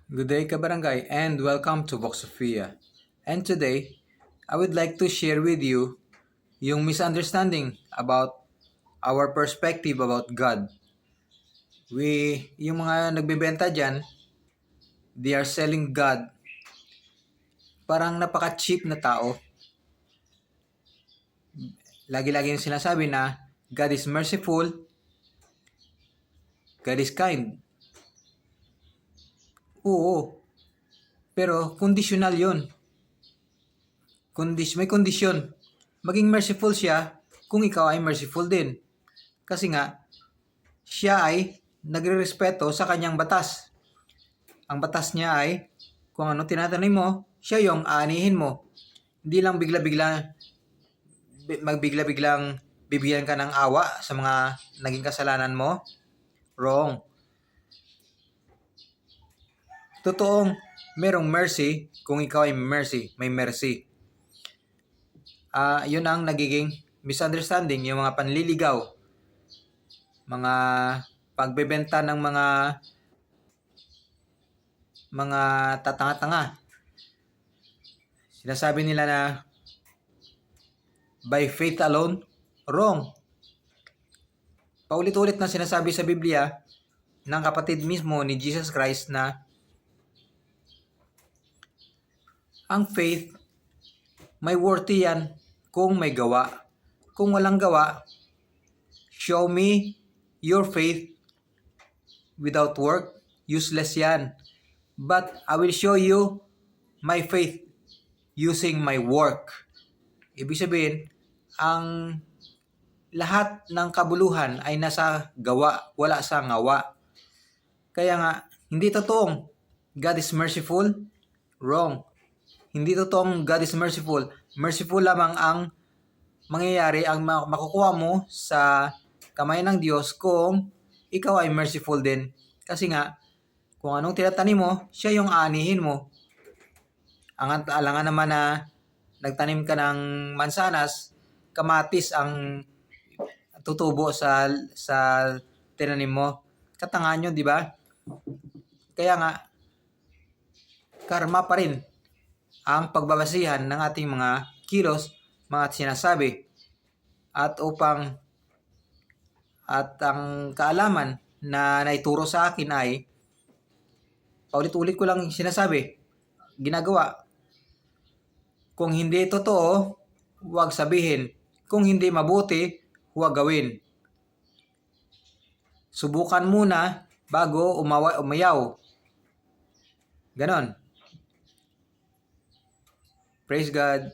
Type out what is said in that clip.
Good day, Kabarangay, and welcome to Vox Sophia. And today, I would like to share with you yung misunderstanding about our perspective about God. Yung mga nagbebenta dyan, they are selling God. Parang napaka-cheap na tao. Lagi-lagi yung sinasabi na God is merciful, God is kind. Oo, pero conditional yun. May kondisyon. Maging merciful siya kung ikaw ay merciful din. Kasi nga, siya ay nagrerespeto sa kanyang batas. Ang batas niya ay kung ano tinatanim mo, siya yung aanihin mo. Hindi lang magbigla-biglang bibigyan ka ng awa sa mga naging kasalanan mo. Wrong. Totoong merong mercy kung ikaw ay may mercy. Yun ang nagiging misunderstanding, yung mga panliligaw, mga pagbebenta ng mga tatanga-tanga. Sinasabi nila na by faith alone, wrong. Paulit-ulit na sinasabi sa Biblia ng kapatid mismo ni Jesus Christ na ang faith may worthy yan kung may gawa. Kung walang gawa, show me your faith without work, useless yan. But I will show you my faith using my work. Ibig sabihin, ang lahat ng kabuluhan ay nasa gawa, wala sa ngawa. Kaya nga, hindi totoong God is merciful, wrong. Hindi totoong God is merciful. Merciful lamang ang mangyayari, ang makukuha mo sa kamay ng Diyos kung ikaw ay merciful din. Kasi nga, kung anong tinatanim mo, siya yung aanihin mo. Ang alangan naman na nagtanim ka ng mansanas, kamatis ang tutubo sa tinanim mo. Katangaan yun, di ba? Kaya nga, karma pa rin ang pagbabasihan ng ating mga kilos, mga sinasabi. At ang kaalaman na naituro sa akin ay, paulit-ulit ko lang sinasabi, ginagawa. Kung hindi totoo, huwag sabihin. Kung hindi mabuti, huwag gawin. Subukan muna bago umayaw. Ganon. Praise God.